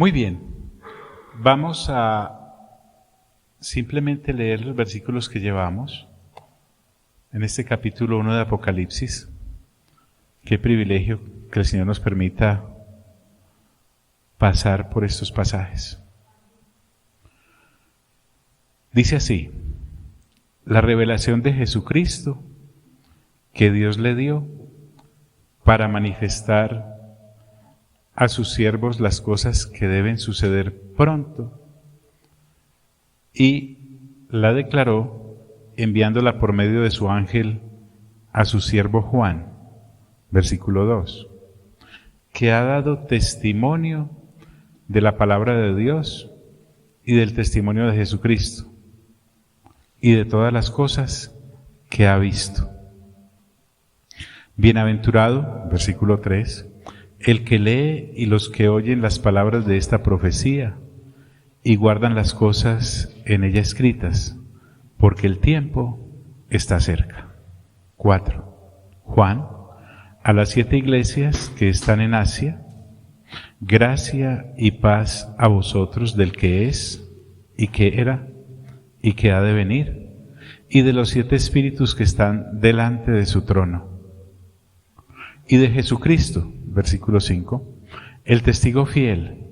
Muy bien, vamos a simplemente leer los versículos que llevamos en este capítulo 1 de Apocalipsis. Qué privilegio que el Señor nos permita pasar por estos pasajes. Dice así: la revelación de Jesucristo que Dios le dio para manifestar a sus siervos las cosas que deben suceder pronto, y la declaró enviándola por medio de su ángel a su siervo Juan, versículo 2, que ha dado testimonio de la palabra de Dios y del testimonio de Jesucristo y de todas las cosas que ha visto. Bienaventurado, versículo 3, el que lee y los que oyen las palabras de esta profecía y guardan las cosas en ella escritas, porque el tiempo está cerca. 4. Juan, a las 7 iglesias que están en Asia, gracia y paz a vosotros del que es, y que era, y que ha de venir, y de los 7 espíritus que están delante de su trono, y de Jesucristo, versículo 5, el testigo fiel,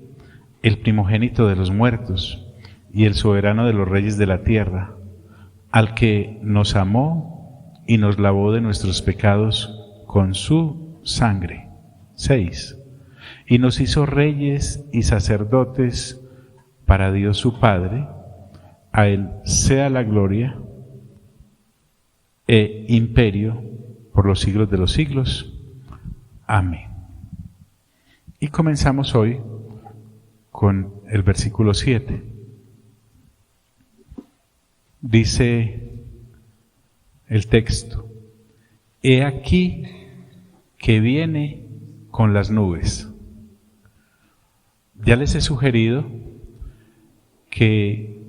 el primogénito de los muertos, y el soberano de los reyes de la tierra, al que nos amó y nos lavó de nuestros pecados con su sangre. 6. Y nos hizo reyes y sacerdotes para Dios su Padre. A Él sea la gloria e imperio por los siglos de los siglos. Amén. Y comenzamos hoy con el versículo 7. Dice el texto: he aquí que viene con las nubes. Ya les he sugerido que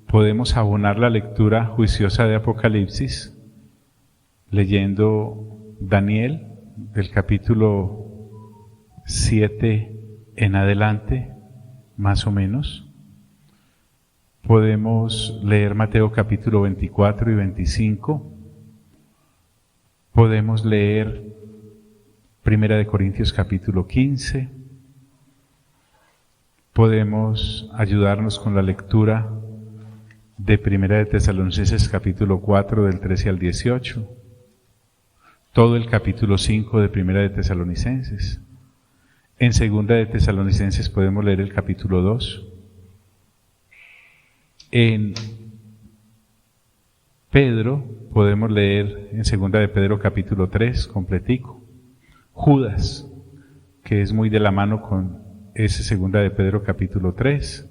podemos abonar la lectura juiciosa de Apocalipsis leyendo Daniel del capítulo 7 en adelante, más o menos. Podemos leer Mateo capítulo 24 y 25. Podemos leer Primera de Corintios capítulo 15. Podemos ayudarnos con la lectura de Primera de Tesalonicenses capítulo 4 del 13 al 18. Todo el capítulo 5 de Primera de Tesalonicenses. En Segunda de Tesalonicenses podemos leer el capítulo 2. En Pedro podemos leer en Segunda de Pedro capítulo 3, completico. Judas, que es muy de la mano con ese Segunda de Pedro capítulo 3.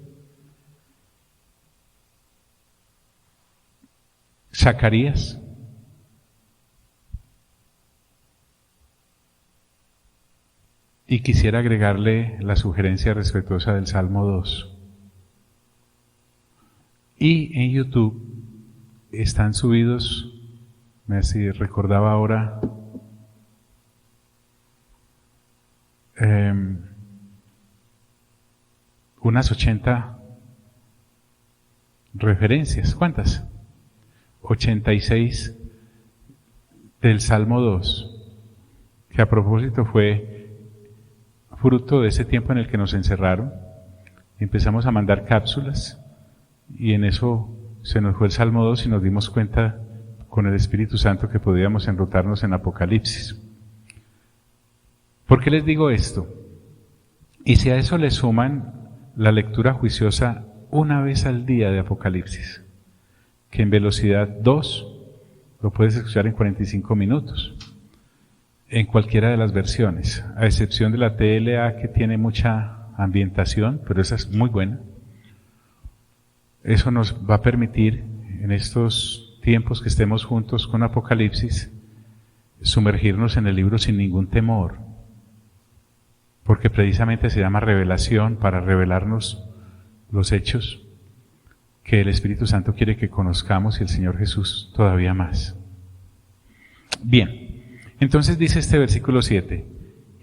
Zacarías. Y quisiera agregarle la sugerencia respetuosa del Salmo 2. Y en YouTube están subidos, me recordaba ahora, unas 80 referencias. ¿Cuántas? 86 del Salmo 2, que a propósito fue fruto de ese tiempo en el que nos encerraron. Empezamos a mandar cápsulas y en eso se nos fue el Salmo 2 y nos dimos cuenta con el Espíritu Santo que podíamos enrutarnos en Apocalipsis. ¿Por qué les digo esto? Y si a eso le suman la lectura juiciosa una vez al día de Apocalipsis, que en velocidad 2 lo puedes escuchar en 45 minutos, en cualquiera de las versiones, a excepción de la TLA que tiene mucha ambientación, pero esa es muy buena. Eso nos va a permitir, en estos tiempos que estemos juntos con Apocalipsis, sumergirnos en el libro sin ningún temor, porque precisamente se llama revelación, para revelarnos los hechos que el Espíritu Santo quiere que conozcamos y el Señor Jesús todavía más. Bien. Entonces dice este versículo 7,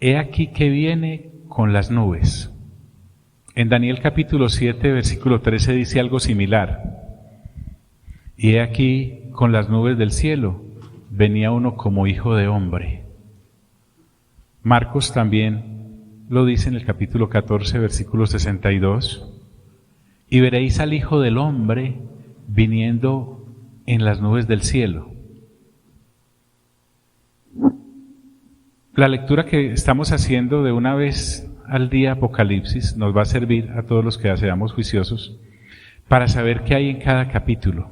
he aquí que viene con las nubes. En Daniel capítulo 7, versículo 13 dice algo similar. Y he aquí, con las nubes del cielo, venía uno como hijo de hombre. Marcos también lo dice en el capítulo 14, versículo 62. Y veréis al Hijo del Hombre viniendo en las nubes del cielo. La lectura que estamos haciendo de una vez al día Apocalipsis nos va a servir a todos los que seamos juiciosos para saber qué hay en cada capítulo.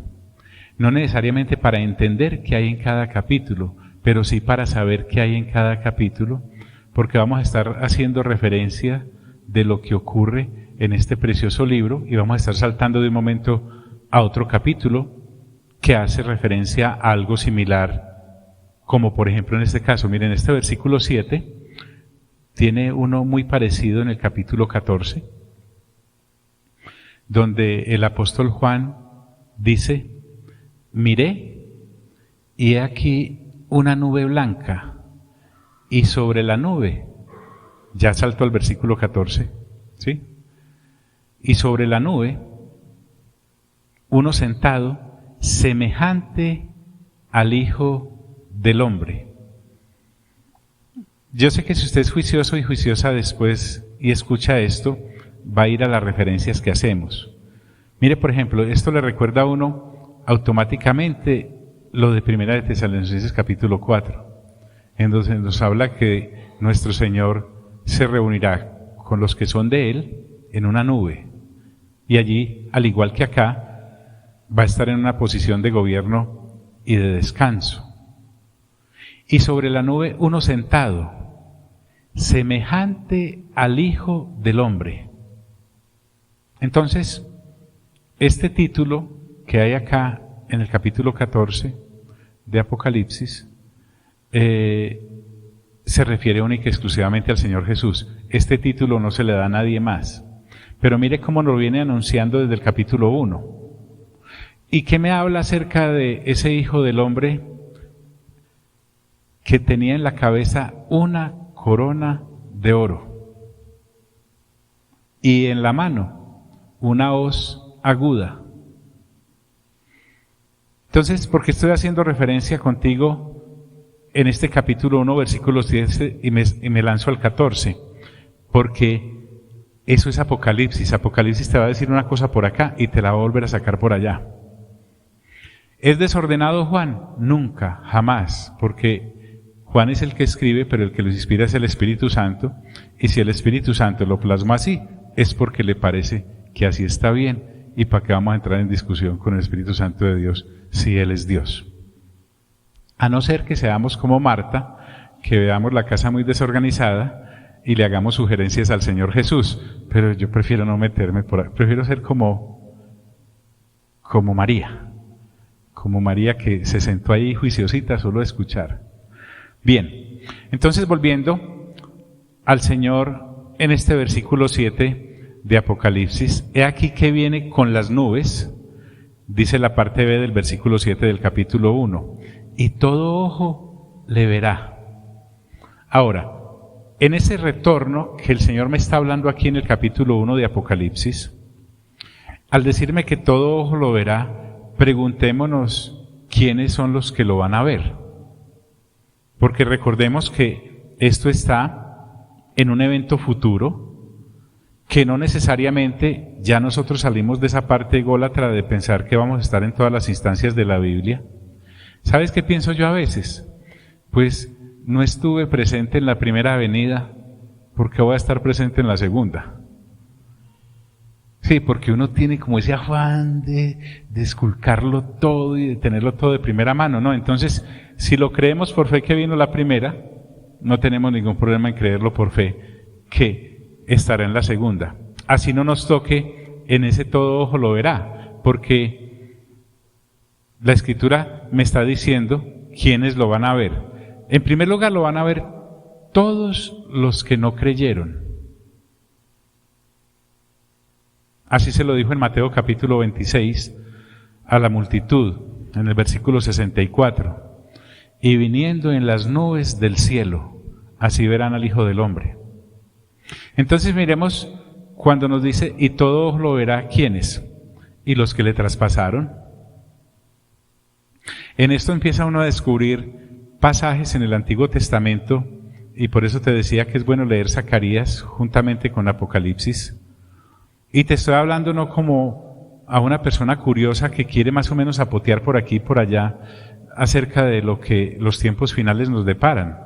No necesariamente para entender qué hay en cada capítulo, pero sí para saber qué hay en cada capítulo, porque vamos a estar haciendo referencia de lo que ocurre en este precioso libro y vamos a estar saltando de un momento a otro capítulo que hace referencia a algo similar, como por ejemplo en este caso, miren, este versículo 7 tiene uno muy parecido en el capítulo 14, donde el apóstol Juan dice: miré, y he aquí una nube blanca, y sobre la nube, ya saltó al versículo 14, ¿sí? Y sobre la nube, uno sentado, semejante al Hijo del Hombre. Yo sé que si usted es juicioso y juiciosa después y escucha esto, va a ir a las referencias que hacemos. Mire, por ejemplo, esto le recuerda a uno automáticamente lo de Primera de Tesalonicenses capítulo 4, en donde nos habla que nuestro Señor se reunirá con los que son de Él en una nube, y allí, al igual que acá, va a estar en una posición de gobierno y de descanso. Y sobre la nube uno sentado, semejante al Hijo del Hombre. Entonces, este título que hay acá en el capítulo 14 de Apocalipsis se refiere única y exclusivamente al Señor Jesús. Este título no se le da a nadie más. Pero mire cómo nos viene anunciando desde el capítulo 1. ¿Y qué me habla acerca de ese Hijo del Hombre que tenía en la cabeza una corona de oro y en la mano una hoz aguda? Entonces, ¿por qué estoy haciendo referencia contigo en este capítulo 1, versículos 10 y me lanzo al 14? Porque eso es Apocalipsis. Apocalipsis te va a decir una cosa por acá y te la va a volver a sacar por allá. ¿Es desordenado Juan? Nunca, jamás, porque Juan es el que escribe, pero el que los inspira es el Espíritu Santo, y si el Espíritu Santo lo plasma así, es porque le parece que así está bien, y para qué vamos a entrar en discusión con el Espíritu Santo de Dios si Él es Dios. A no ser que seamos como Marta, que veamos la casa muy desorganizada y le hagamos sugerencias al Señor Jesús, pero yo prefiero no meterme por ahí, prefiero ser como María, que se sentó ahí juiciosita solo a escuchar. Bien, entonces volviendo al Señor en este versículo 7 de Apocalipsis, he aquí que viene con las nubes, dice la parte B del versículo 7 del capítulo 1, y todo ojo le verá. Ahora, en ese retorno que el Señor me está hablando aquí en el capítulo 1 de Apocalipsis, al decirme que todo ojo lo verá, preguntémonos quiénes son los que lo van a ver. Porque recordemos que esto está en un evento futuro, que no necesariamente ya nosotros salimos de esa parte ególatra de pensar que vamos a estar en todas las instancias de la Biblia. ¿Sabes qué pienso yo a veces? Pues no estuve presente en la primera venida, ¿por qué voy a estar presente en la segunda? Sí, porque uno tiene como ese afán de esculcarlo todo y de tenerlo todo de primera mano, ¿no? Entonces, si lo creemos por fe que vino la primera, no tenemos ningún problema en creerlo por fe que estará en la segunda. Así no nos toque, en ese todo ojo lo verá, porque la Escritura me está diciendo quiénes lo van a ver. En primer lugar lo van a ver todos los que no creyeron. Así se lo dijo en Mateo capítulo 26 a la multitud, en el versículo 64. Y viniendo en las nubes del cielo, así verán al Hijo del Hombre. Entonces miremos cuando nos dice, y todo ojo lo verá, ¿quiénes? Y los que le traspasaron. En esto empieza uno a descubrir pasajes en el Antiguo Testamento, y por eso te decía que es bueno leer Zacarías juntamente con Apocalipsis. Y te estoy hablando no como a una persona curiosa que quiere más o menos apotear por aquí y por allá acerca de lo que los tiempos finales nos deparan.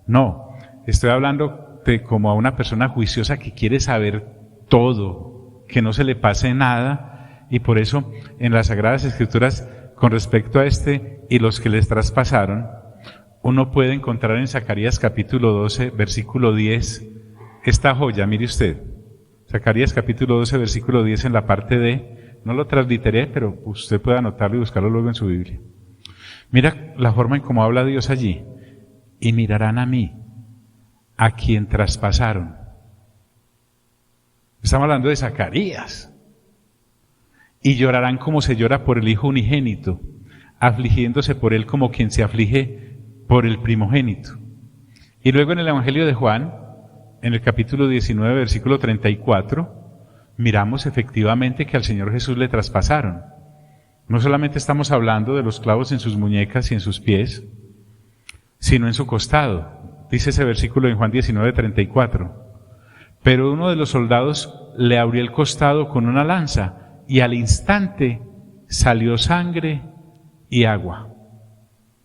No, estoy hablando como a una persona juiciosa que quiere saber todo, que no se le pase nada, y por eso en las Sagradas Escrituras, con respecto a este y los que les traspasaron, uno puede encontrar en Zacarías capítulo 12, versículo 10, esta joya, mire usted. Zacarías capítulo 12, versículo 10 en la parte D, no lo transliteré, pero usted puede anotarlo y buscarlo luego en su Biblia. Mira la forma en cómo habla Dios allí. Y mirarán a mí, a quien traspasaron. Estamos hablando de Zacarías. Y llorarán como se llora por el hijo unigénito, afligiéndose por él como quien se aflige por el primogénito. Y luego en el Evangelio de Juan, en el capítulo 19, versículo 34, miramos efectivamente que al Señor Jesús le traspasaron. No solamente estamos hablando de los clavos en sus muñecas y en sus pies, sino en su costado. Dice ese versículo en Juan 19, 34. Pero uno de los soldados le abrió el costado con una lanza, y al instante salió sangre y agua.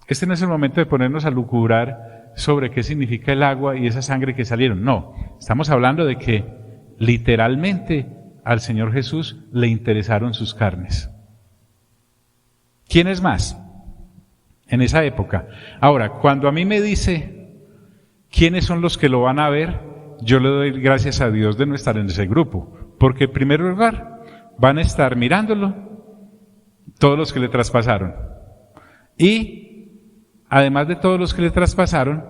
Este no es el momento de ponernos a lucubrar sobre qué significa el agua y esa sangre que salieron. No, estamos hablando de que literalmente al Señor Jesús le interesaron sus carnes. ¿Quién es más en esa época? Ahora, cuando a mí me dice quiénes son los que lo van a ver, yo le doy gracias a Dios de no estar en ese grupo, porque en primer lugar van a estar mirándolo todos los que le traspasaron, y además de todos los que le traspasaron,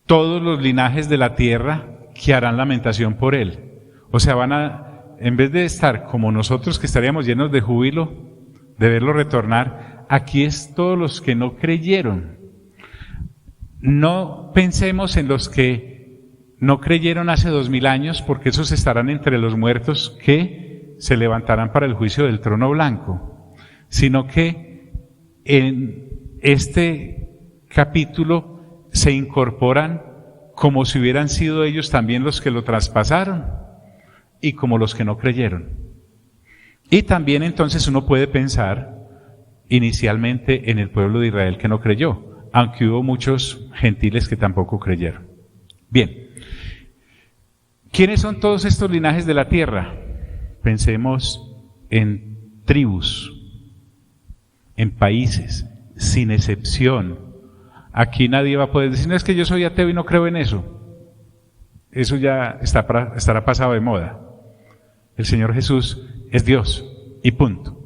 todos los linajes de la tierra que harán lamentación por él. O sea, van a, en vez de estar como nosotros que estaríamos llenos de júbilo de verlo retornar, aquí es todos los que no creyeron. No pensemos en los que no creyeron hace 2000 años, porque esos estarán entre los muertos que se levantarán para el juicio del trono blanco, sino que en este capítulo se incorporan como si hubieran sido ellos también los que lo traspasaron y como los que no creyeron. Y también entonces uno puede pensar inicialmente en el pueblo de Israel que no creyó, aunque hubo muchos gentiles que tampoco creyeron. Bien, ¿quiénes son todos estos linajes de la tierra? Pensemos en tribus, en países, sin excepción. Aquí nadie va a poder decir, no, es que yo soy ateo y no creo en eso. Eso ya estará pasado de moda. El Señor Jesús es Dios, y punto.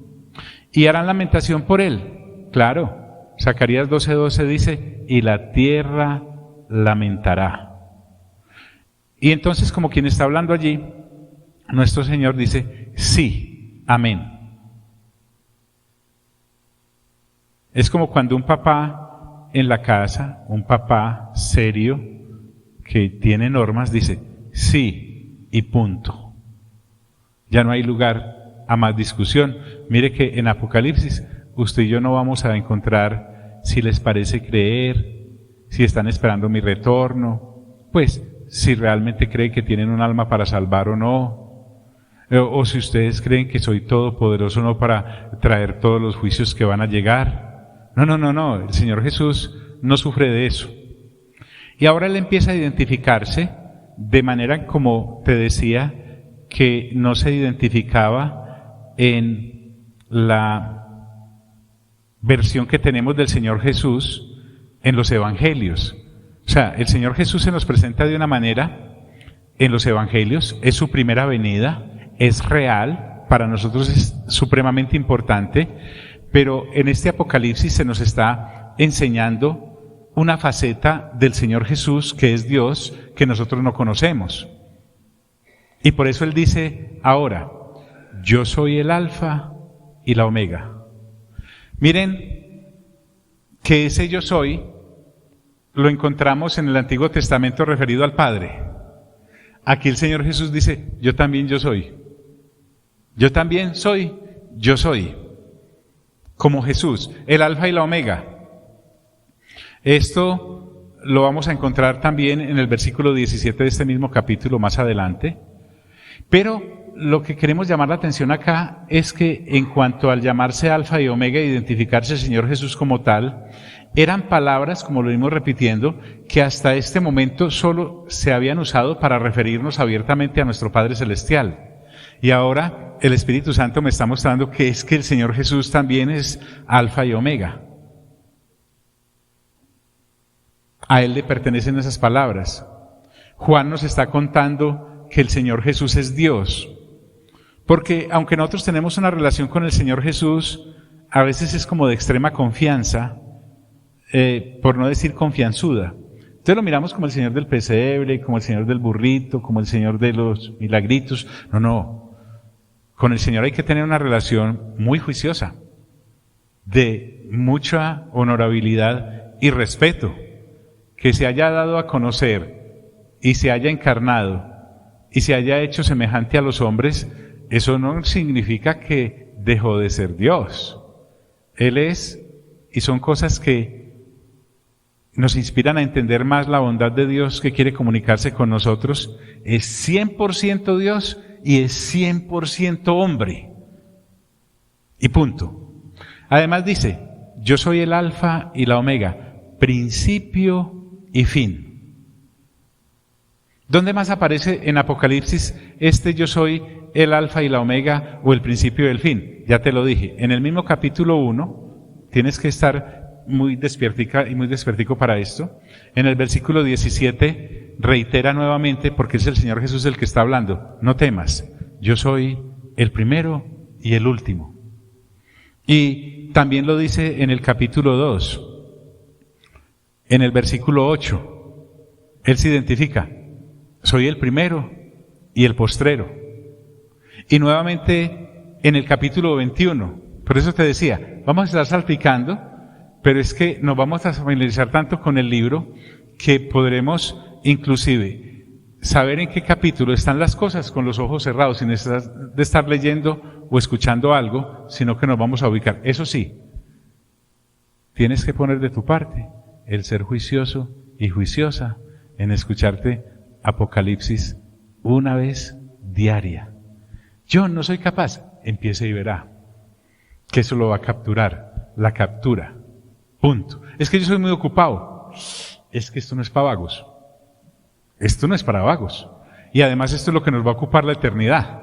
Y harán lamentación por él. Claro, Zacarías 12:12 dice, y la tierra lamentará. Y entonces, como quien está hablando allí, nuestro Señor dice, sí, amén. Es como cuando un papá en la casa, un papá serio, que tiene normas, dice, sí y punto. Ya no hay lugar a más discusión. Mire que en Apocalipsis, usted y yo no vamos a encontrar si les parece creer, si están esperando mi retorno, pues si realmente creen que tienen un alma para salvar o no, o si ustedes creen que soy todopoderoso o no para traer todos los juicios que van a llegar. No, el Señor Jesús no sufre de eso. Y ahora Él empieza a identificarse de manera, como te decía, que no se identificaba en la versión que tenemos del Señor Jesús en los evangelios. O sea, el Señor Jesús se nos presenta de una manera en los evangelios, es su primera venida, es real, para nosotros es supremamente importante, pero en este Apocalipsis se nos está enseñando una faceta del Señor Jesús, que es Dios, que nosotros no conocemos. Y por eso Él dice ahora, yo soy el Alfa y la Omega. Miren que ese yo soy lo encontramos en el Antiguo Testamento referido al Padre. Aquí el Señor Jesús dice, yo también yo soy. Yo también soy, yo soy. Como Jesús, el alfa y la omega. Esto lo vamos a encontrar también en el versículo 17 de este mismo capítulo más adelante. Pero lo que queremos llamar la atención acá es que en cuanto al llamarse alfa y omega e identificarse el Señor Jesús como tal, eran palabras, como lo vimos repitiendo, que hasta este momento solo se habían usado para referirnos abiertamente a nuestro Padre Celestial. Y ahora el Espíritu Santo me está mostrando que es que el Señor Jesús también es alfa y omega. A Él le pertenecen esas palabras. Juan nos está contando que el Señor Jesús es Dios. Porque aunque nosotros tenemos una relación con el Señor Jesús, a veces es como de extrema confianza, por no decir confianzuda. Entonces lo miramos como el Señor del pesebre, como el Señor del burrito, como el Señor de los milagritos. No. Con el Señor hay que tener una relación muy juiciosa, de mucha honorabilidad y respeto, que se haya dado a conocer y se haya encarnado y se haya hecho semejante a los hombres. Eso no significa que dejó de ser Dios. Él es, y son cosas que nos inspiran a entender más la bondad de Dios que quiere comunicarse con nosotros. Es 100% Dios y es 100% hombre. Y punto. Además dice, yo soy el alfa y la omega, principio y fin. ¿Dónde más aparece en Apocalipsis yo soy el alfa y la omega o el principio y el fin? Ya te lo dije, en el mismo capítulo 1, tienes que estar muy despiertica y muy despertico para esto. En el versículo 17 reitera nuevamente, porque es el Señor Jesús el que está hablando, no temas, yo soy el primero y el último. Y también lo dice en el capítulo 2, en el versículo 8, Él se identifica, soy el primero y el postrero. Y nuevamente en el capítulo 21, por eso te decía, vamos a estar salpicando, pero es que nos vamos a familiarizar tanto con el libro que podremos inclusive saber en qué capítulo están las cosas con los ojos cerrados, sin necesidad de estar leyendo o escuchando algo, sino que nos vamos a ubicar. Eso sí, tienes que poner de tu parte el ser juicioso y juiciosa en escucharte Apocalipsis una vez diaria. Yo no soy capaz, empiece y verá que eso lo va a capturar, la captura. Punto. Es que yo soy muy ocupado. Es que esto no es para vagos. Esto no es para vagos. Y además esto es lo que nos va a ocupar la eternidad.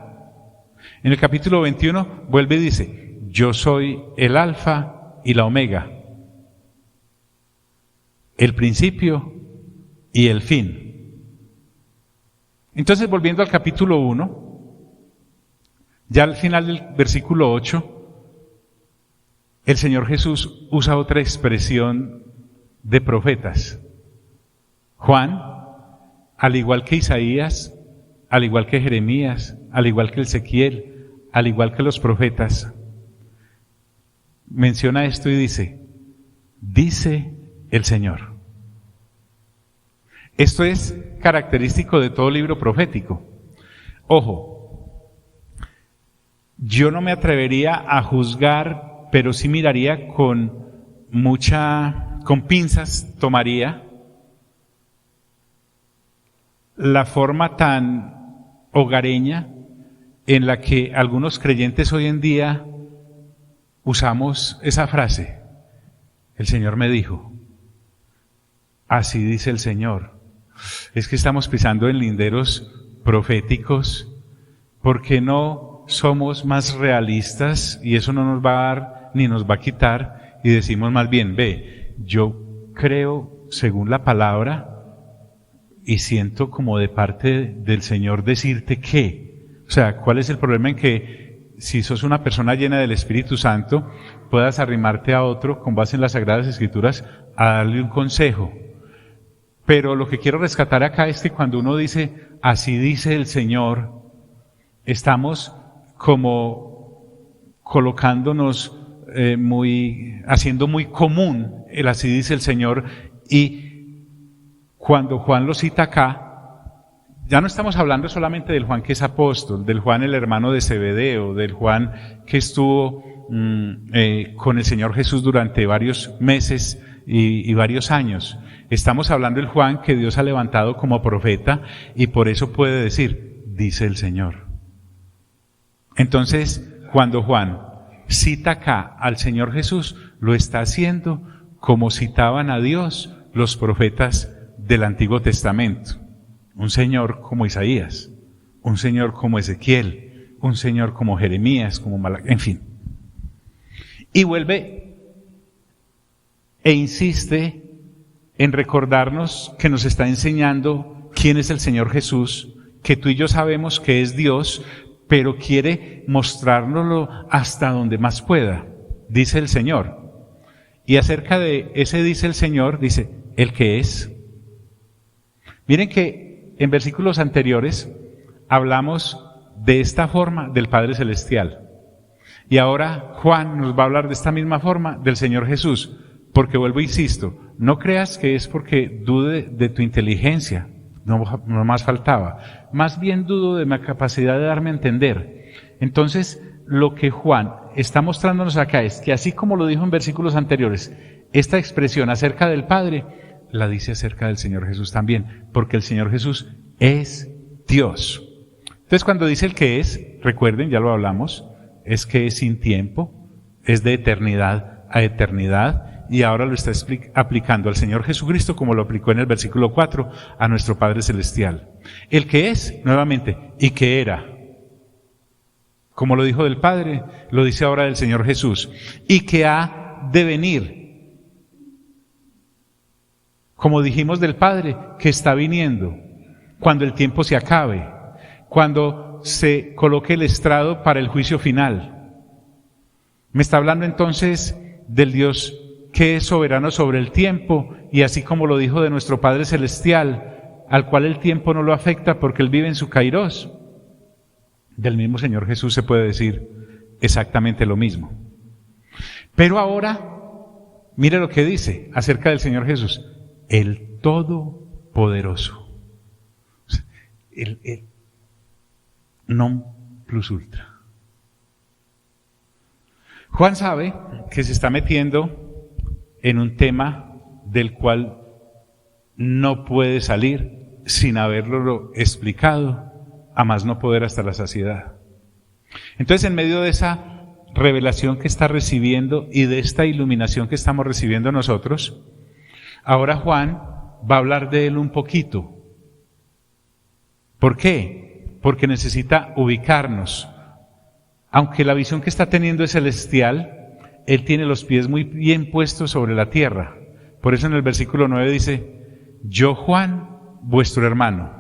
En el capítulo 21 vuelve y dice, yo soy el alfa y la omega, el principio y el fin. Entonces, volviendo al capítulo 1, ya al final del versículo 8, el Señor Jesús usa otra expresión de profetas. Juan, al igual que Isaías, al igual que Jeremías, al igual que Ezequiel, al igual que los profetas, menciona esto y dice el Señor. Esto es característico de todo libro profético. Ojo, yo no me atrevería a juzgar, pero sí miraría con pinzas, tomaría la forma tan hogareña en la que algunos creyentes hoy en día usamos esa frase. El Señor me dijo, así dice el Señor. Es que estamos pisando en linderos proféticos. ¿Por qué no somos más realistas? Y eso no nos va a dar ni nos va a quitar, y decimos más bien, yo creo según la palabra y siento como de parte del Señor decirte que, o sea, ¿cuál es el problema en que si sos una persona llena del Espíritu Santo puedas arrimarte a otro con base en las Sagradas Escrituras a darle un consejo? Pero lo que quiero rescatar acá es que cuando uno dice, así dice el Señor, estamos como colocándonos haciendo muy común el así dice el Señor, y cuando Juan lo cita acá, ya no estamos hablando solamente del Juan que es apóstol, del Juan el hermano de Zebedeo, del Juan que estuvo con el Señor Jesús durante varios meses y varios años. Estamos hablando del Juan que Dios ha levantado como profeta y por eso puede decir, dice el Señor. Entonces, cuando Juan cita acá al Señor Jesús, lo está haciendo como citaban a Dios los profetas del Antiguo Testamento. Un Señor como Isaías, un Señor como Ezequiel, un Señor como Jeremías, como Malaquías, en fin. Y vuelve e insiste en recordarnos que nos está enseñando quién es el Señor Jesús, que tú y yo sabemos que es Dios, pero quiere mostrárnoslo hasta donde más pueda, dice el Señor. Y acerca de ese dice el Señor, dice, el que es. Miren que en versículos anteriores hablamos de esta forma del Padre Celestial. Y ahora Juan nos va a hablar de esta misma forma del Señor Jesús. Porque vuelvo e insisto, no creas que es porque dude de tu inteligencia, no más faltaba. Más bien dudo de mi capacidad de darme a entender. Entonces, lo que Juan está mostrándonos acá es que así como lo dijo en versículos anteriores, esta expresión acerca del Padre, la dice acerca del Señor Jesús también, porque el Señor Jesús es Dios. Entonces, cuando dice el que es, recuerden, ya lo hablamos, es que es sin tiempo, es de eternidad a eternidad, y ahora lo está aplicando al Señor Jesucristo como lo aplicó en el versículo 4 a nuestro Padre Celestial. El que es, nuevamente, y que era. Como lo dijo del Padre, lo dice ahora del Señor Jesús. Y que ha de venir. Como dijimos del Padre, que está viniendo. Cuando el tiempo se acabe. Cuando se coloque el estrado para el juicio final. Me está hablando entonces del Dios que es soberano sobre el tiempo, y así como lo dijo de nuestro Padre Celestial, al cual el tiempo no lo afecta porque Él vive en su kairos. Del mismo Señor Jesús se puede decir exactamente lo mismo. Pero ahora, mire lo que dice acerca del Señor Jesús, el Todopoderoso. El non plus ultra. Juan sabe que se está metiendo en un tema del cual no puede salir sin haberlo explicado, a más no poder hasta la saciedad. Entonces, en medio de esa revelación que está recibiendo y de esta iluminación que estamos recibiendo nosotros, ahora Juan va a hablar de él un poquito. ¿Por qué? Porque necesita ubicarnos. Aunque la visión que está teniendo es celestial, Él tiene los pies muy bien puestos sobre la tierra. Por eso en el versículo 9 dice, yo Juan, vuestro hermano.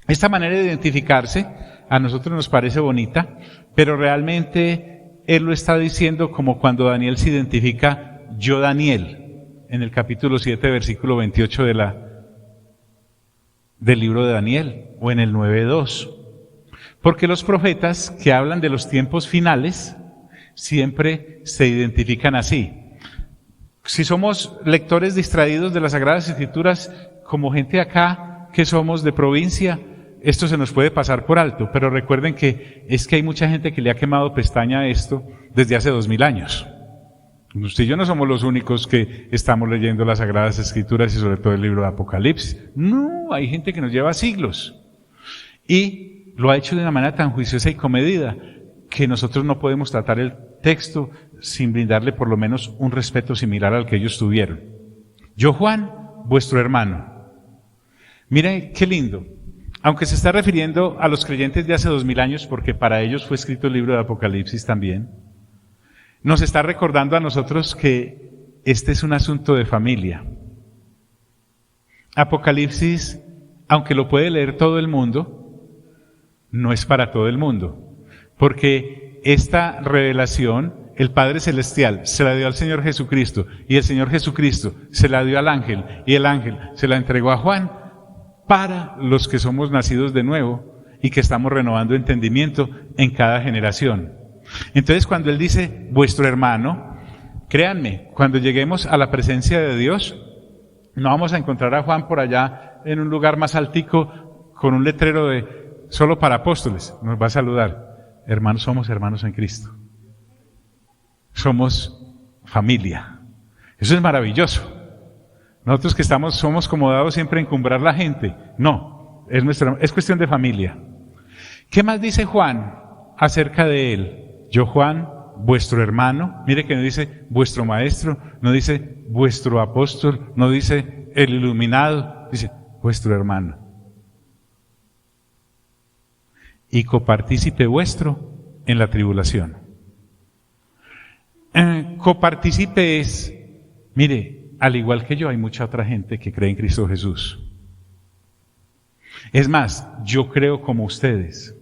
Esta manera de identificarse a nosotros nos parece bonita, pero realmente Él lo está diciendo como cuando Daniel se identifica, yo Daniel, en el capítulo 7, versículo 28 del libro de Daniel, o en el 9:2. Porque los profetas que hablan de los tiempos finales siempre se identifican así. Si somos lectores distraídos de las Sagradas Escrituras, como gente acá que somos de provincia, esto se nos puede pasar por alto, pero recuerden que es que hay mucha gente que le ha quemado pestaña a esto desde hace 2000 años. Usted y yo no somos los únicos que estamos leyendo las Sagradas Escrituras y sobre todo el libro de Apocalipsis. No, hay gente que nos lleva siglos. Y lo ha hecho de una manera tan juiciosa y comedida que nosotros no podemos tratar el texto sin brindarle por lo menos un respeto similar al que ellos tuvieron. Yo, Juan, vuestro hermano. Mire qué lindo. Aunque se está refiriendo a los creyentes de hace 2000 años, porque para ellos fue escrito el libro de Apocalipsis también, nos está recordando a nosotros que este es un asunto de familia. Apocalipsis, aunque lo puede leer todo el mundo, no es para todo el mundo. Porque esta revelación, el Padre Celestial se la dio al Señor Jesucristo, y el Señor Jesucristo se la dio al ángel, y el ángel se la entregó a Juan, para los que somos nacidos de nuevo y que estamos renovando entendimiento en cada generación. Entonces, cuando Él dice, vuestro hermano, créanme, cuando lleguemos a la presencia de Dios, no vamos a encontrar a Juan por allá en un lugar más altico, con un letrero de solo para apóstoles, nos va a saludar. Hermanos, somos hermanos en Cristo. Somos familia. Eso es maravilloso. Nosotros que somos como dados siempre a encumbrar la gente. No, es cuestión de familia. ¿Qué más dice Juan acerca de él? Yo, Juan, vuestro hermano, mire que no dice vuestro maestro, no dice vuestro apóstol, no dice el iluminado, dice vuestro hermano. Y copartícipe vuestro en la tribulación. Copartícipe es, mire, al igual que yo, hay mucha otra gente que cree en Cristo Jesús. Es más, yo creo como ustedes.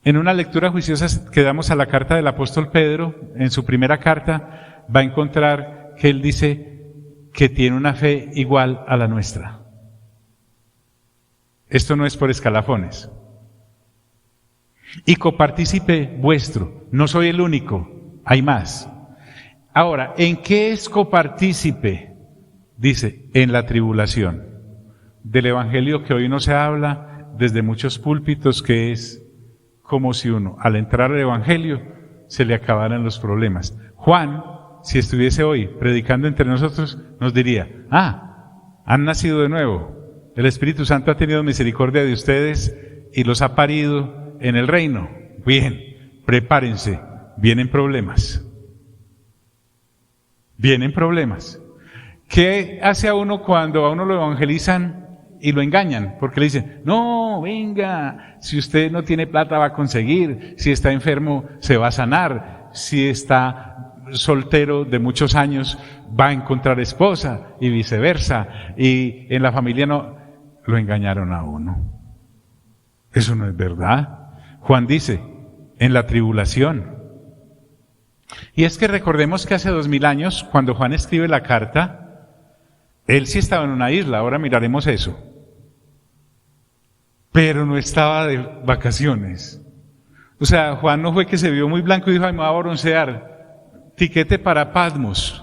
En una lectura juiciosa que damos a la carta del apóstol Pedro, en su primera carta, va a encontrar que él dice que tiene una fe igual a la nuestra. Esto no es por escalafones. Y copartícipe vuestro, no soy el único, hay más. Ahora, ¿en qué es copartícipe? Dice, en la tribulación. Del evangelio que hoy no se habla desde muchos púlpitos, que es como si uno, al entrar al evangelio, se le acabaran los problemas. Juan, si estuviese hoy predicando entre nosotros, nos diría, han nacido de nuevo. El Espíritu Santo ha tenido misericordia de ustedes y los ha parido en el reino. Bien, prepárense, vienen problemas. Vienen problemas. ¿Qué hace a uno cuando a uno lo evangelizan y lo engañan? Porque le dicen, no, venga, si usted no tiene plata va a conseguir, si está enfermo se va a sanar, si está soltero de muchos años va a encontrar esposa y viceversa, y en la familia no, lo engañaron a uno. Eso no es verdad. Juan dice, en la tribulación. Y es que recordemos que hace 2000 años, cuando Juan escribe la carta, él sí estaba en una isla, ahora miraremos eso. Pero no estaba de vacaciones. O sea, Juan no fue que se vio muy blanco y dijo, ay, me voy a broncear, tiquete para Patmos.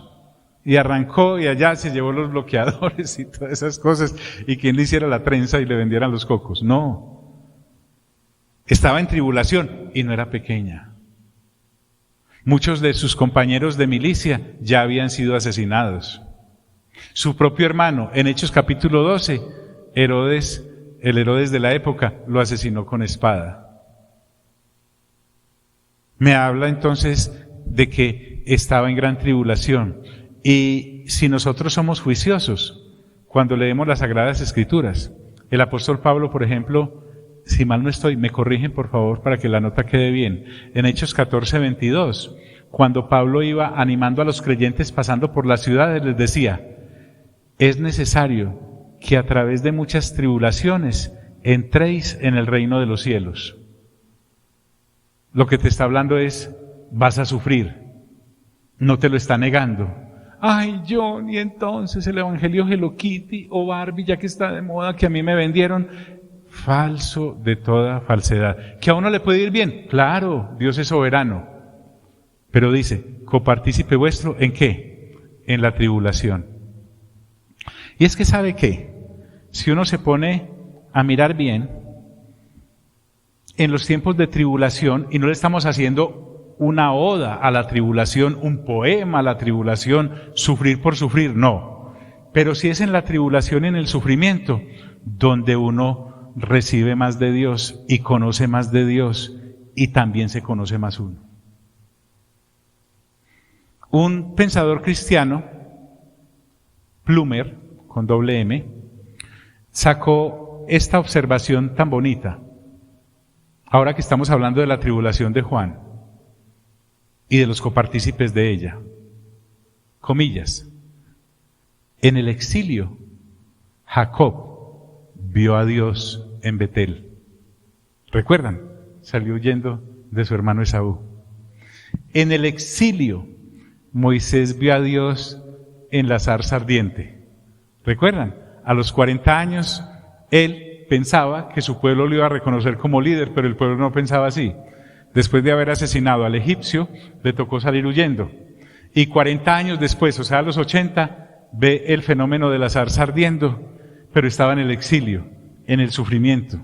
Y arrancó y allá se llevó los bloqueadores y todas esas cosas, y quien le hiciera la trenza y le vendieran los cocos. No. Estaba en tribulación y no era pequeña. Muchos de sus compañeros de milicia ya habían sido asesinados. Su propio hermano, en Hechos capítulo 12, Herodes, el Herodes de la época, lo asesinó con espada. Me habla entonces de que estaba en gran tribulación. Y si nosotros somos juiciosos, cuando leemos las Sagradas Escrituras, el apóstol Pablo, por ejemplo, si mal no estoy, me corrigen por favor para que la nota quede bien. En Hechos 14:22, cuando Pablo iba animando a los creyentes pasando por las ciudades, les decía, es necesario que a través de muchas tribulaciones entréis en el reino de los cielos. Lo que te está hablando es, vas a sufrir, no te lo está negando. Ay, John, y entonces el evangelio Hello Kitty o Barbie, ya que está de moda, que a mí me vendieron. Falso de toda falsedad. ¿Que a uno le puede ir bien? Claro, Dios es soberano. Pero dice, copartícipe vuestro, ¿en qué? En la tribulación. Y es que ¿sabe qué? Si uno se pone a mirar bien, en los tiempos de tribulación, y no le estamos haciendo una oda a la tribulación, un poema a la tribulación, sufrir por sufrir, no. Pero si es en la tribulación, en el sufrimiento, donde uno recibe más de Dios y conoce más de Dios y también se conoce más uno. Un pensador cristiano, Plumer, con doble M, sacó esta observación tan bonita, ahora que estamos hablando de la tribulación de Juan y de los copartícipes de ella. Comillas, en el exilio, Jacob vio a Dios en Betel. ¿Recuerdan? Salió huyendo de su hermano Esaú. En el exilio, Moisés vio a Dios en la zarza ardiente. ¿Recuerdan? A los 40 años, él pensaba que su pueblo lo iba a reconocer como líder, pero el pueblo no pensaba así. Después de haber asesinado al egipcio, le tocó salir huyendo. Y 40 años después, o sea, a los 80, ve el fenómeno de la zarza ardiendo, pero estaba en el exilio. en el sufrimiento.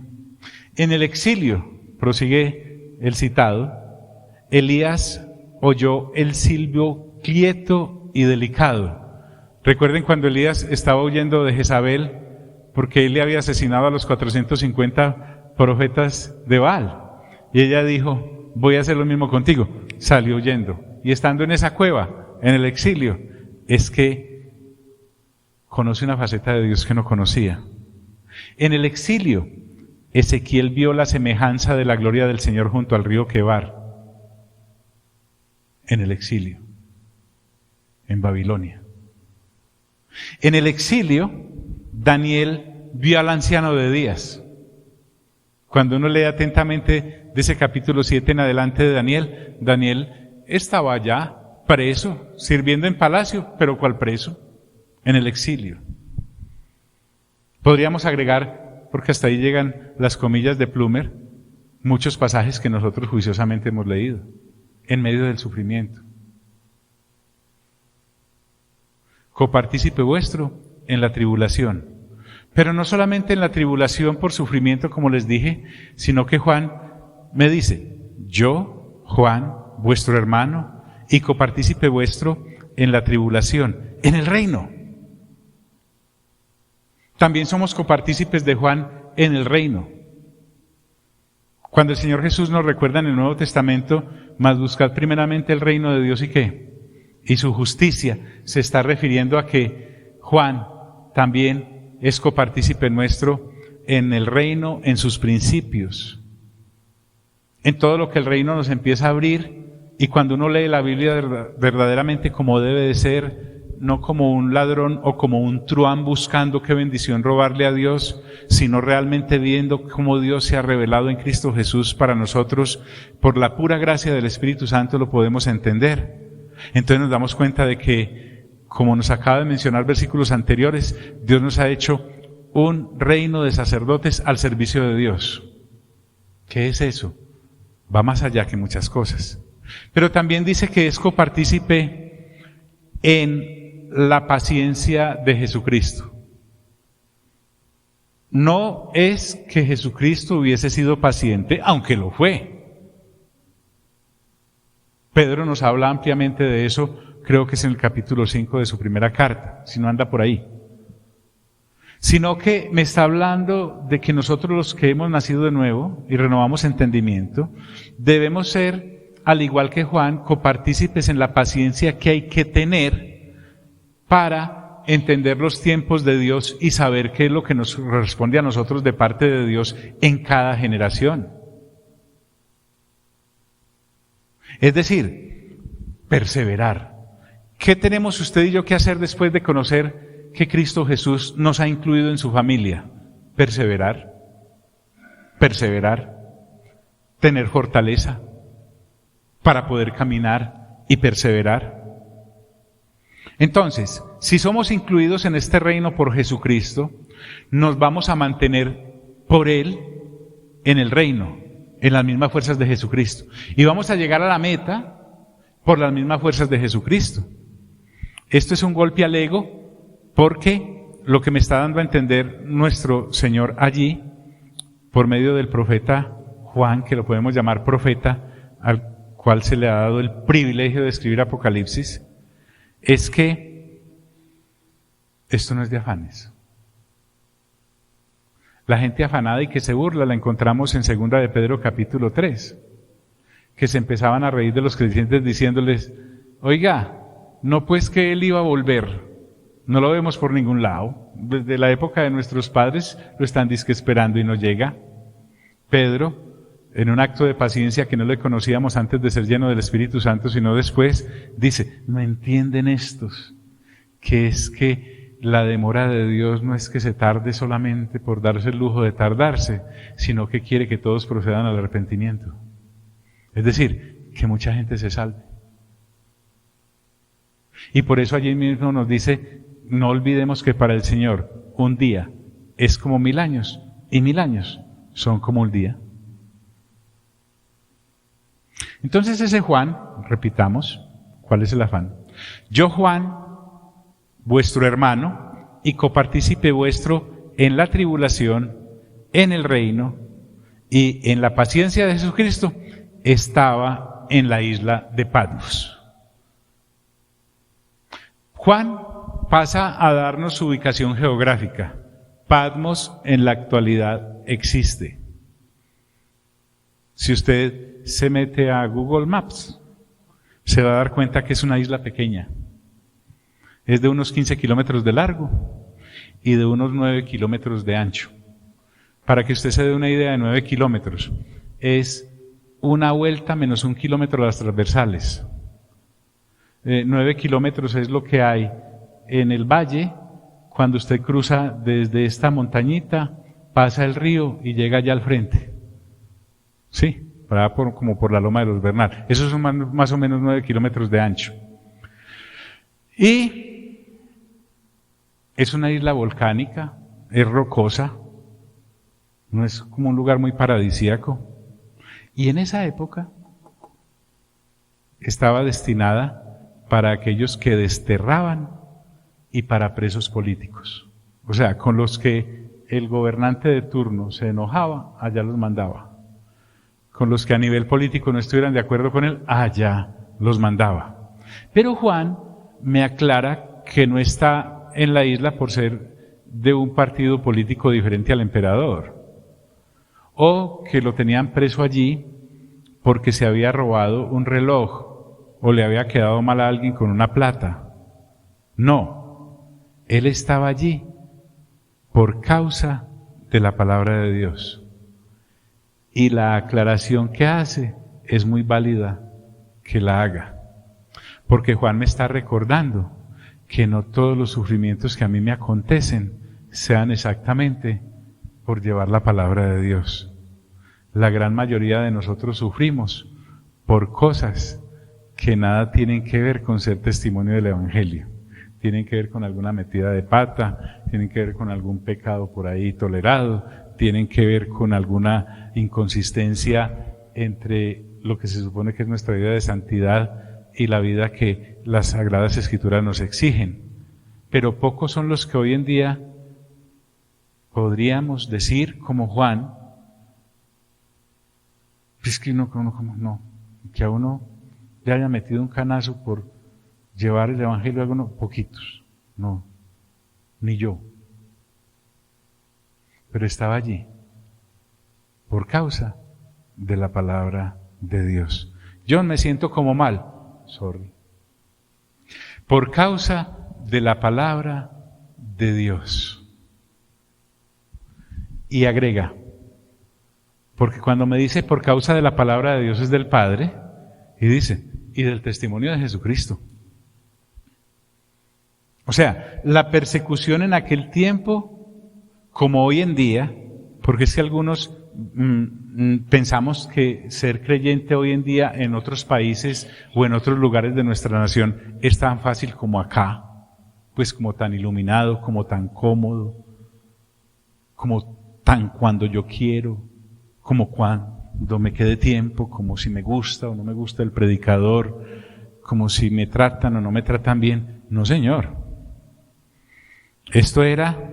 En el exilio, prosigue el citado, Elías oyó el silbo quieto y delicado. Recuerden cuando Elías estaba huyendo de Jezabel, porque él le había asesinado a los 450 profetas de Baal. Y ella dijo, voy a hacer lo mismo contigo. Salió huyendo. Y estando en esa cueva, en el exilio, es que conoce una faceta de Dios que no conocía. En el exilio, Ezequiel vio la semejanza de la gloria del Señor junto al río Quebar. En el exilio, en Babilonia. En el exilio, Daniel vio al anciano de días. Cuando uno lee atentamente de ese capítulo 7 en adelante de Daniel, Daniel estaba allá preso, sirviendo en palacio, pero ¿cuál preso? En el exilio. Podríamos agregar, porque hasta ahí llegan las comillas de Plumer, muchos pasajes que nosotros juiciosamente hemos leído, en medio del sufrimiento. Copartícipe vuestro en la tribulación. Pero no solamente en la tribulación por sufrimiento, como les dije, sino que Juan me dice, yo, Juan, vuestro hermano, y copartícipe vuestro en la tribulación, en el reino. También somos copartícipes de Juan en el reino. Cuando el Señor Jesús nos recuerda en el Nuevo Testamento, mas buscad primeramente el reino de Dios y ¿qué? Y su justicia, se está refiriendo a que Juan también es copartícipe nuestro en el reino, en sus principios, en todo lo que el reino nos empieza a abrir, y cuando uno lee la Biblia verdaderamente como debe de ser, no como un ladrón o como un truán buscando qué bendición robarle a Dios, sino realmente viendo cómo Dios se ha revelado en Cristo Jesús para nosotros, por la pura gracia del Espíritu Santo lo podemos entender. Entonces nos damos cuenta de que, como nos acaba de mencionar versículos anteriores, Dios nos ha hecho un reino de sacerdotes al servicio de Dios. ¿Qué es eso? Va más allá que muchas cosas. Pero también dice que es copartícipe en la paciencia de Jesucristo. No es que Jesucristo hubiese sido paciente, aunque lo fue. Pedro nos habla ampliamente de eso, creo que es en el capítulo 5 de su primera carta, si no anda por ahí. Sino que me está hablando de que nosotros los que hemos nacido de nuevo y renovamos entendimiento, debemos ser, al igual que Juan, copartícipes en la paciencia que hay que tener para entender los tiempos de Dios y saber qué es lo que nos corresponde a nosotros de parte de Dios en cada generación. Es decir, perseverar. ¿Qué tenemos usted y yo que hacer después de conocer que Cristo Jesús nos ha incluido en su familia? Perseverar. Perseverar. Tener fortaleza para poder caminar y perseverar. Entonces, si somos incluidos en este reino por Jesucristo, nos vamos a mantener por Él en el reino, en las mismas fuerzas de Jesucristo. Y vamos a llegar a la meta por las mismas fuerzas de Jesucristo. Esto es un golpe al ego, porque lo que me está dando a entender nuestro Señor allí, por medio del profeta Juan, que lo podemos llamar profeta, al cual se le ha dado el privilegio de escribir Apocalipsis, es que esto no es de afanes. La gente afanada y que se burla la encontramos en 2 de Pedro capítulo 3, que se empezaban a reír de los creyentes diciéndoles, oiga, no pues que él iba a volver, no lo vemos por ningún lado, desde la época de nuestros padres lo están disque esperando y no llega. Pedro, en un acto de paciencia que no le conocíamos antes de ser lleno del Espíritu Santo, sino después, dice, no entienden estos, que es que la demora de Dios no es que se tarde solamente por darse el lujo de tardarse, sino que quiere que todos procedan al arrepentimiento. Es decir, que mucha gente se salve. Y por eso allí mismo nos dice, no olvidemos que para el Señor un día es como 1000 años, y 1000 años son como un día. Entonces ese Juan, repitamos, ¿cuál es el afán? Yo, Juan, vuestro hermano y copartícipe vuestro en la tribulación, en el reino y en la paciencia de Jesucristo estaba en la isla de Patmos. Juan pasa a darnos su ubicación geográfica. Patmos en la actualidad existe. Si usted se mete a Google Maps, se va a dar cuenta que es una isla pequeña. Es de unos 15 kilómetros de largo y de unos 9 kilómetros de ancho. Para que usted se dé una idea, de 9 kilómetros es una vuelta menos 1 kilómetro a las transversales. 9 kilómetros es lo que hay en el valle cuando usted cruza desde esta montañita, pasa el río y llega allá al frente. Sí, como por la loma de los Bernal. Esos son más o menos 9 kilómetros de ancho. Y es una isla volcánica, es rocosa, no es como un lugar muy paradisíaco. Y en esa época estaba destinada para aquellos que desterraban y para presos políticos. O sea, con los que el gobernante de turno se enojaba, allá los mandaba. Con los que a nivel político no estuvieran de acuerdo con él, allá los mandaba. Pero Juan me aclara que no está en la isla por ser de un partido político diferente al emperador, o que lo tenían preso allí porque se había robado un reloj o le había quedado mal a alguien con una plata. No, él estaba allí por causa de la palabra de Dios. Y la aclaración que hace es muy válida que la haga. Porque Juan me está recordando que no todos los sufrimientos que a mí me acontecen sean exactamente por llevar la palabra de Dios. La gran mayoría de nosotros sufrimos por cosas que nada tienen que ver con ser testimonio del Evangelio. Tienen que ver con alguna metida de pata, tienen que ver con algún pecado por ahí tolerado, tienen que ver con alguna inconsistencia entre lo que se supone que es nuestra vida de santidad y la vida que las Sagradas Escrituras nos exigen. Pero pocos son los que hoy en día podríamos decir, como Juan, es que no, que a uno le haya metido un canazo por llevar el Evangelio a algunos poquitos. No, ni yo. Pero estaba allí por causa de la palabra de Dios. Yo me siento como mal, por causa de la palabra de Dios. Y agrega, porque cuando me dice por causa de la palabra de Dios es del Padre, y dice, y del testimonio de Jesucristo. O sea, la persecución en aquel tiempo, como hoy en día, porque es que algunos pensamos que ser creyente hoy en día en otros países o en otros lugares de nuestra nación es tan fácil como acá, pues como tan iluminado, como tan cómodo, como tan cuando yo quiero, como cuando me quede tiempo, como si me gusta o no me gusta el predicador, como si me tratan o no me tratan bien. No, señor. Esto era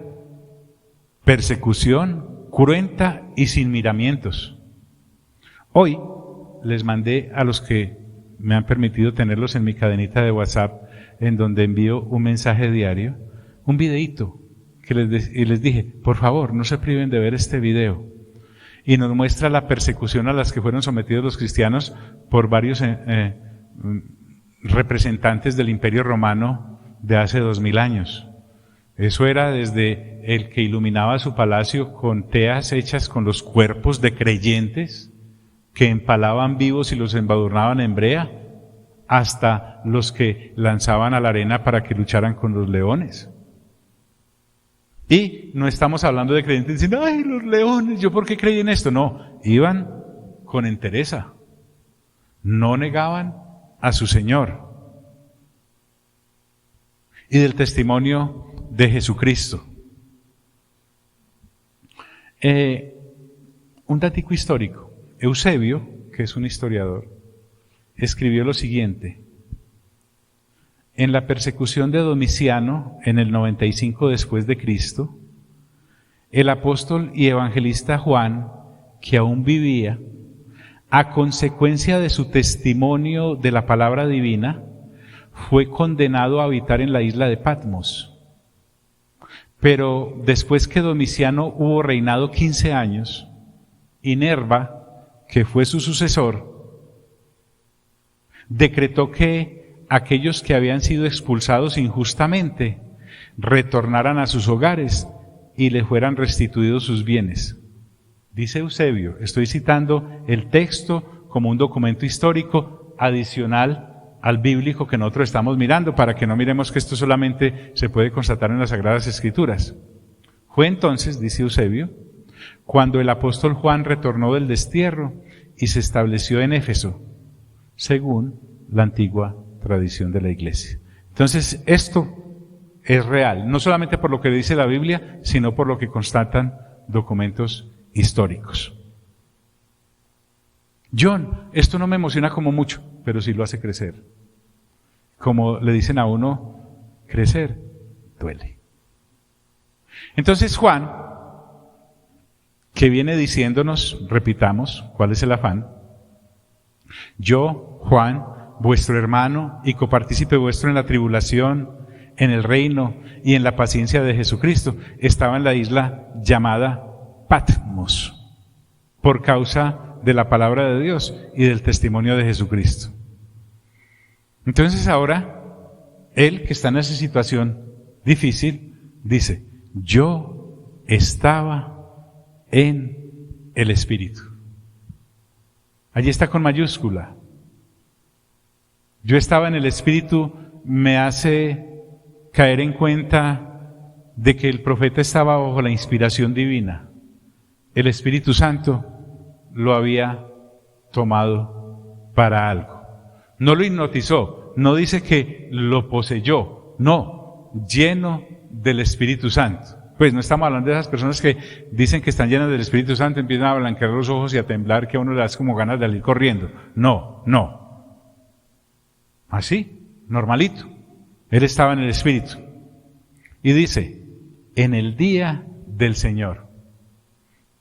persecución cruenta y sin miramientos. Hoy les mandé a los que me han permitido tenerlos en mi cadenita de WhatsApp, en donde envío un mensaje diario, un videíto, y les dije, por favor, no se priven de ver este video. Y nos muestra la persecución a las que fueron sometidos los cristianos por varios representantes del Imperio Romano de hace 2000 años. Eso era desde el que iluminaba su palacio con teas hechas con los cuerpos de creyentes que empalaban vivos y los embadurnaban en brea, hasta los que lanzaban a la arena para que lucharan con los leones. Y no estamos hablando de creyentes diciendo, ¡ay, los leones! ¿Yo por qué creí en esto? No, iban con entereza. No negaban a su Señor. Y del testimonio de Jesucristo. Un datico histórico. Eusebio, que es un historiador, escribió lo siguiente. En la persecución de Domiciano, en el 95 después de Cristo, el apóstol y evangelista Juan, que aún vivía, a consecuencia de su testimonio de la palabra divina, fue condenado a habitar en la isla de Patmos. Pero después que Domiciano hubo reinado 15 años, y Nerva, que fue su sucesor, decretó que aquellos que habían sido expulsados injustamente retornaran a sus hogares y les fueran restituidos sus bienes. Dice Eusebio, estoy citando el texto como un documento histórico adicional al bíblico que nosotros estamos mirando, para que no miremos que esto solamente se puede constatar en las Sagradas Escrituras. Fue entonces, dice Eusebio, cuando el apóstol Juan retornó del destierro y se estableció en Éfeso, según la antigua tradición de la Iglesia. Entonces, esto es real, no solamente por lo que dice la Biblia, sino por lo que constatan documentos históricos. John, esto no me emociona como mucho, pero sí lo hace crecer. Como le dicen a uno, crecer duele. Entonces Juan, que viene diciéndonos, repitamos, ¿cuál es el afán? Yo, Juan, vuestro hermano y copartícipe vuestro en la tribulación, en el reino y en la paciencia de Jesucristo, estaba en la isla llamada Patmos, por causa de la palabra de Dios y del testimonio de Jesucristo. Entonces ahora, él que está en esa situación difícil, dice, yo estaba en el Espíritu. Allí está con mayúscula. Yo estaba en el Espíritu me hace caer en cuenta de que el profeta estaba bajo la inspiración divina. El Espíritu Santo lo había tomado para algo. No lo hipnotizó, no dice que lo poseyó, no, lleno del Espíritu Santo. Pues no estamos hablando de esas personas que dicen que están llenas del Espíritu Santo, empiezan a blanquear los ojos y a temblar, que a uno le da como ganas de salir corriendo. No, no. Así, normalito. Él estaba en el Espíritu. Y dice, en el día del Señor.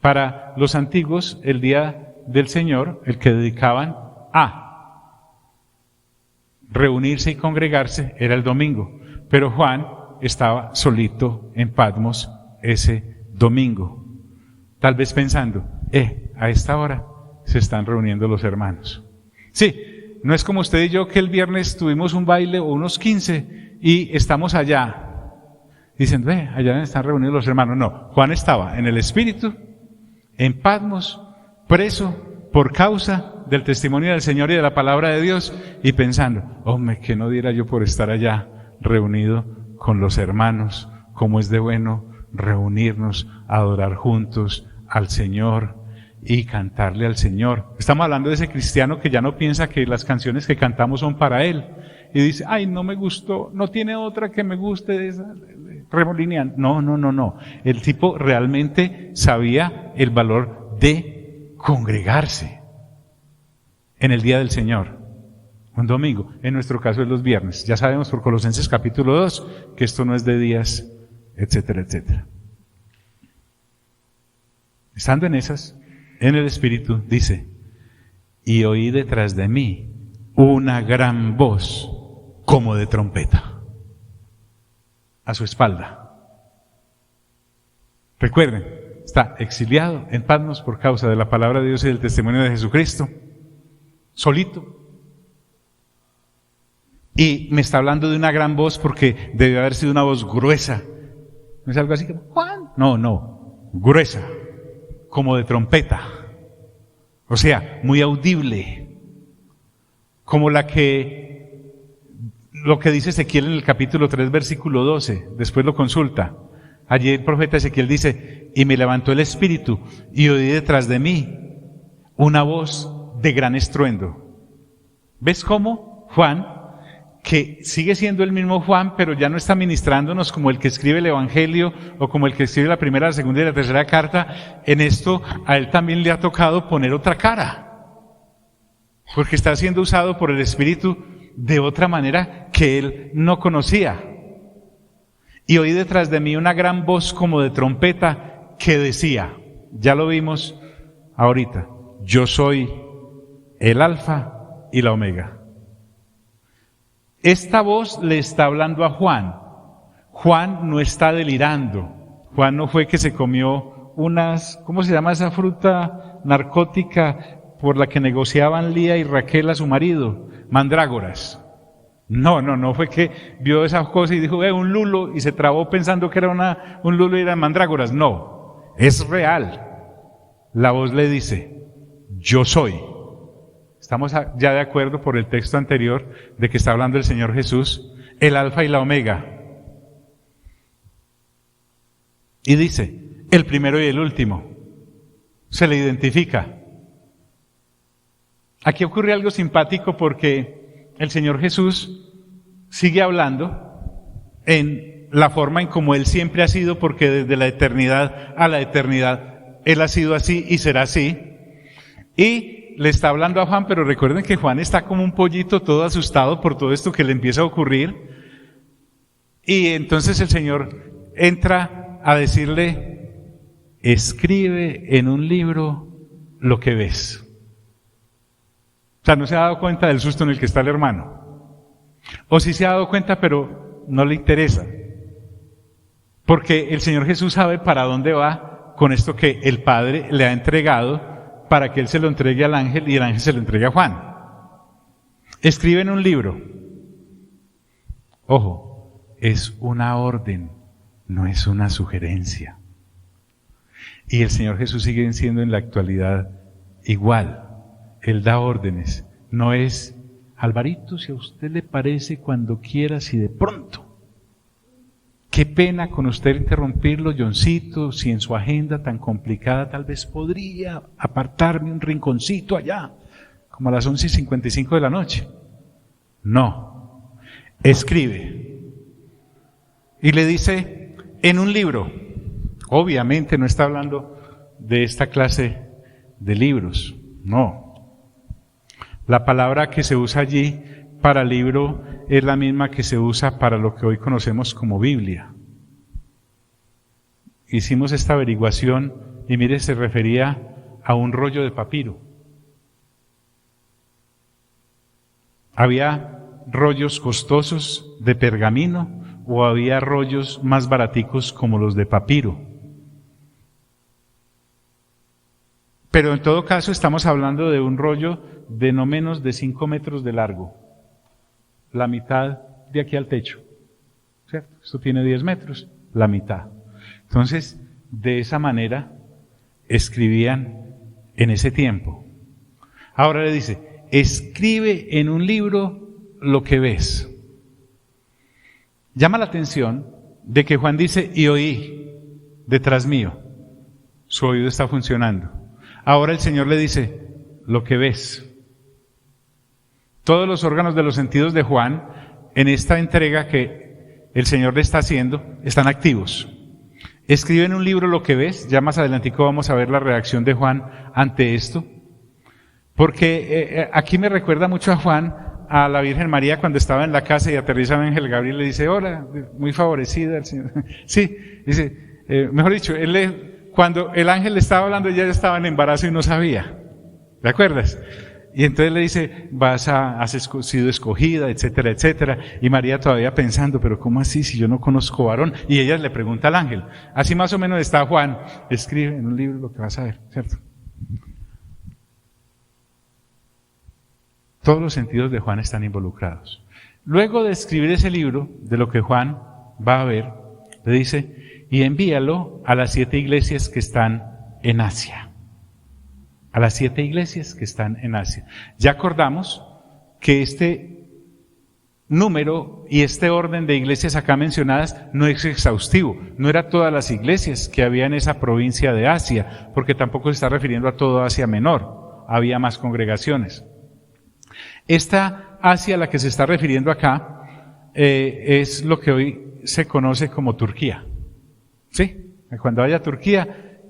Para los antiguos, el día del Señor, el que dedicaban a reunirse y congregarse, era el domingo. Pero Juan estaba solito en Patmos ese domingo. Tal vez pensando, a esta hora se están reuniendo los hermanos. Sí, no es como usted y yo que el viernes tuvimos un baile o unos 15 y estamos allá. Dicen, allá están reunidos los hermanos. No, Juan estaba en el Espíritu, en Patmos, preso por causa del testimonio del Señor y de la palabra de Dios, y pensando, hombre, que no diera yo por estar allá reunido con los hermanos, cómo es de bueno reunirnos, adorar juntos al Señor y cantarle al Señor. Estamos hablando de ese cristiano que ya no piensa que las canciones que cantamos son para él, y dice, ay, no me gustó, no tiene otra que me guste de esa, remolineando. No. El tipo realmente sabía el valor de congregarse en el día del Señor, un domingo, en nuestro caso es los viernes. Ya sabemos por Colosenses capítulo 2 que esto no es de días, etcétera, etcétera. Estando en esas, en el Espíritu, dice, y oí detrás de mí una gran voz como de trompeta a su espalda. Recuerden, está exiliado en Patmos por causa de la palabra de Dios y del testimonio de Jesucristo, solito. Y me está hablando de una gran voz porque debió haber sido una voz gruesa. ¿No es algo así como, Juan? No, gruesa, como de trompeta. O sea, muy audible. Como lo que dice Ezequiel en el capítulo 3, versículo 12. Después lo consulta. Allí el profeta Ezequiel dice, y me levantó el Espíritu y oí detrás de mí una voz de gran estruendo. ¿Ves cómo Juan, que sigue siendo el mismo Juan, pero ya no está ministrándonos como el que escribe el Evangelio o como el que escribe la primera, la segunda y la tercera carta, en esto a él también le ha tocado poner otra cara, porque está siendo usado por el Espíritu de otra manera que él no conocía. Y oí detrás de mí una gran voz como de trompeta que decía, ya lo vimos ahorita, yo soy el Alfa y la Omega. Esta voz le está hablando a Juan. Juan no está delirando. Juan no fue que se comió unas, ¿cómo se llama esa fruta narcótica por la que negociaban Lía y Raquel a su marido? Mandrágoras. No fue que vio esa cosa y dijo, un lulo, y se trabó pensando que era un lulo y eran mandrágoras. No, es real. La voz le dice, yo soy. Estamos ya de acuerdo por el texto anterior de que está hablando el Señor Jesús, el Alfa y la Omega. Y dice, el primero y el último. Se le identifica. Aquí ocurre algo simpático porque el Señor Jesús sigue hablando en la forma en como Él siempre ha sido, porque desde la eternidad a la eternidad Él ha sido así y será así. Y le está hablando a Juan, pero recuerden que Juan está como un pollito todo asustado por todo esto que le empieza a ocurrir. Y entonces el Señor entra a decirle, escribe en un libro lo que ves. O sea, no se ha dado cuenta del susto en el que está el hermano. O sí se ha dado cuenta, pero no le interesa. Porque el Señor Jesús sabe para dónde va con esto que el Padre le ha entregado para que Él se lo entregue al ángel y el ángel se lo entregue a Juan. Escribe en un libro. Ojo, es una orden, no es una sugerencia. Y el Señor Jesús sigue siendo en la actualidad igual. Él da órdenes, no es, Alvarito, si a usted le parece, cuando quiera, si de pronto. Qué pena con usted interrumpirlo, Johncito, si en su agenda tan complicada tal vez podría apartarme un rinconcito allá, como a las 11:55 de la noche. No, escribe. Y le dice, en un libro. Obviamente no está hablando de esta clase de libros, no. La palabra que se usa allí para libro es la misma que se usa para lo que hoy conocemos como Biblia. Hicimos esta averiguación y mire, se refería a un rollo de papiro. Había rollos costosos de pergamino o había rollos más baraticos como los de papiro. Pero en todo caso estamos hablando de un rollo de no menos de 5 metros de largo, la mitad de aquí al techo, ¿cierto? Esto tiene 10 metros, la mitad. Entonces, de esa manera escribían en ese tiempo. Ahora le dice, escribe en un libro lo que ves. Llama la atención de que Juan dice, y oí detrás mío. Su oído está funcionando. Ahora el Señor le dice, lo que ves. Todos los órganos de los sentidos de Juan, en esta entrega que el Señor le está haciendo, están activos. Escribe en un libro lo que ves. Ya más adelantico vamos a ver la reacción de Juan ante esto. Porque aquí me recuerda mucho a Juan, a la Virgen María cuando estaba en la casa y aterriza el ángel Gabriel, le dice, hola, muy favorecida el Señor. Sí, dice, mejor dicho, cuando el ángel le estaba hablando, ella ya estaba en embarazo y no sabía. ¿Te acuerdas? Y entonces le dice, has sido escogida, etcétera, etcétera. Y María todavía pensando, pero ¿cómo así si yo no conozco varón? Y ella le pregunta al ángel. Así más o menos está Juan. Escribe en un libro lo que vas a ver, ¿cierto? Todos los sentidos de Juan están involucrados. Luego de escribir ese libro, de lo que Juan va a ver, le dice, y envíalo a las 7 iglesias que están en Asia. A las 7 iglesias que están en Asia. Ya acordamos que este número y este orden de iglesias acá mencionadas no es exhaustivo. No era todas las iglesias que había en esa provincia de Asia, porque tampoco se está refiriendo a todo Asia Menor. Había más congregaciones. Esta Asia a la que se está refiriendo acá es lo que hoy se conoce como Turquía. ¿Sí? Cuando vaya a Turquía,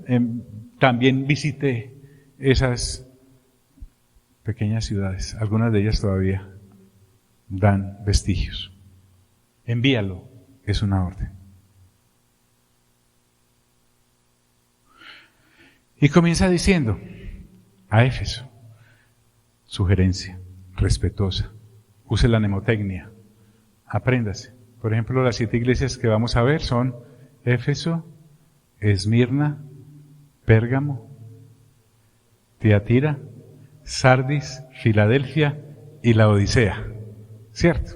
también visite esas pequeñas ciudades. Algunas de ellas todavía dan vestigios. Envíalo, es una orden. Y comienza diciendo, a Éfeso, sugerencia respetuosa, use la mnemotecnia, apréndase. Por ejemplo, las 7 iglesias que vamos a ver son Éfeso, Esmirna, Pérgamo, Tiatira, Sardis, Filadelfia y la Odisea. ¿Cierto?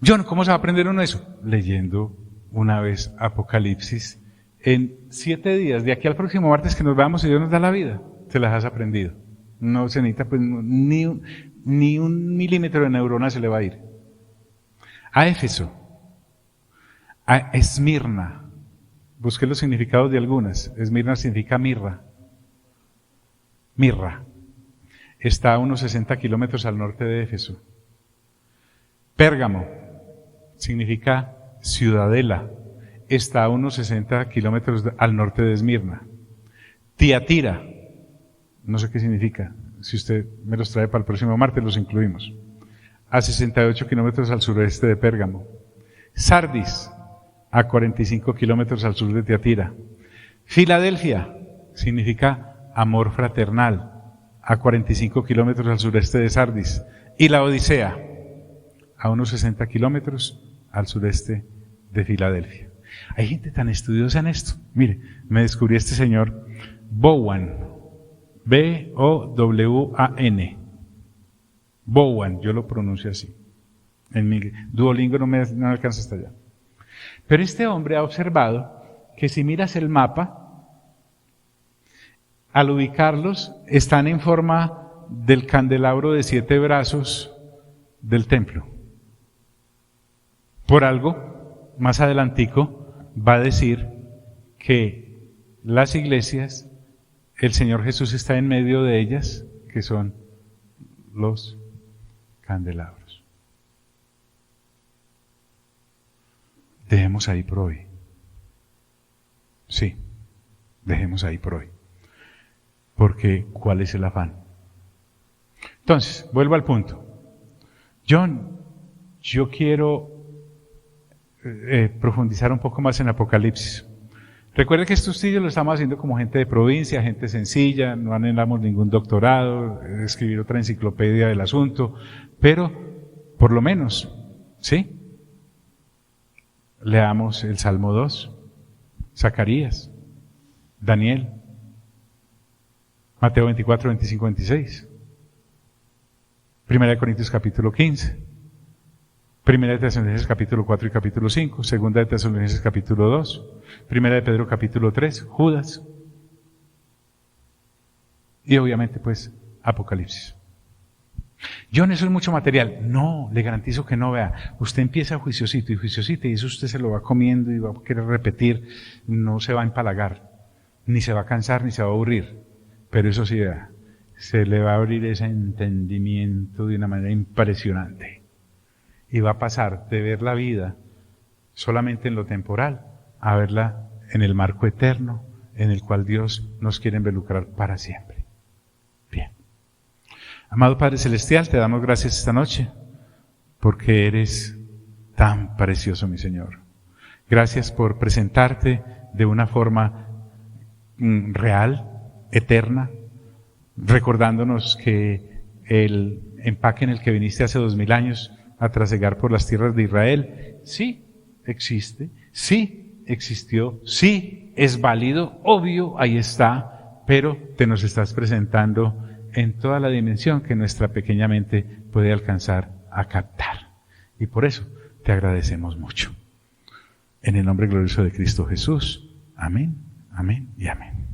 John, ¿cómo se va a aprender uno eso? Leyendo una vez Apocalipsis. En 7 días, de aquí al próximo martes que nos veamos, si Dios nos da la vida, te las has aprendido. No se necesita pues, ni un milímetro de neurona se le va a ir. A Éfeso, a Esmirna, busqué los significados de algunas. Esmirna significa mirra. Mirra. Está a unos 60 kilómetros al norte de Éfeso. Pérgamo significa ciudadela. Está a unos 60 kilómetros al norte de Esmirna. Tiatira, no sé qué significa. Si usted me los trae para el próximo martes, los incluimos. A 68 kilómetros al sureste de Pérgamo. Sardis, a 45 kilómetros al sur de Tiatira. Filadelfia, significa amor fraternal, a 45 kilómetros al sureste de Sardis. Y la Odisea, a unos 60 kilómetros al sureste de Filadelfia. Hay gente tan estudiosa en esto. Mire, me descubrí este señor Bowan, B-O-W-A-N. Bowan, yo lo pronuncio así. En mi Duolingo no me alcanza hasta allá. Pero este hombre ha observado que si miras el mapa, al ubicarlos, están en forma del candelabro de 7 brazos del templo. Por algo, más adelantico, va a decir que las iglesias, el Señor Jesús está en medio de ellas, que son los candelabros. Dejemos ahí por hoy. Sí, dejemos ahí por hoy. Porque, ¿cuál es el afán? Entonces, vuelvo al punto. John, yo quiero profundizar un poco más en Apocalipsis. Recuerde que estos estudios lo estamos haciendo como gente de provincia, gente sencilla, no anhelamos ningún doctorado, escribir otra enciclopedia del asunto, pero por lo menos, ¿sí? Leamos el Salmo 2, Zacarías, Daniel, Mateo 24, 25, 26, Primera de Corintios capítulo 15, Primera de Tesalonicenses capítulo 4 y capítulo 5, Segunda de Tesalonicenses capítulo 2, Primera de Pedro capítulo 3, Judas, y obviamente pues Apocalipsis. John, eso es mucho material. No, le garantizo que no. Vea, usted empieza juiciosito y eso usted se lo va comiendo y va a querer repetir, no se va a empalagar, ni se va a cansar, ni se va a aburrir. Pero eso sí, vea, se le va a abrir ese entendimiento de una manera impresionante. Y va a pasar de ver la vida solamente en lo temporal a verla en el marco eterno en el cual Dios nos quiere involucrar para siempre. Bien. Amado Padre Celestial, te damos gracias esta noche porque eres tan precioso, mi Señor. Gracias por presentarte de una forma real, eterna, recordándonos que el empaque en el que viniste hace 2000 años a trasegar por las tierras de Israel, sí existe, sí existió, sí es válido, obvio, ahí está, pero te nos estás presentando en toda la dimensión que nuestra pequeña mente puede alcanzar a captar. Y por eso te agradecemos mucho. En el nombre glorioso de Cristo Jesús. Amén, amén y amén.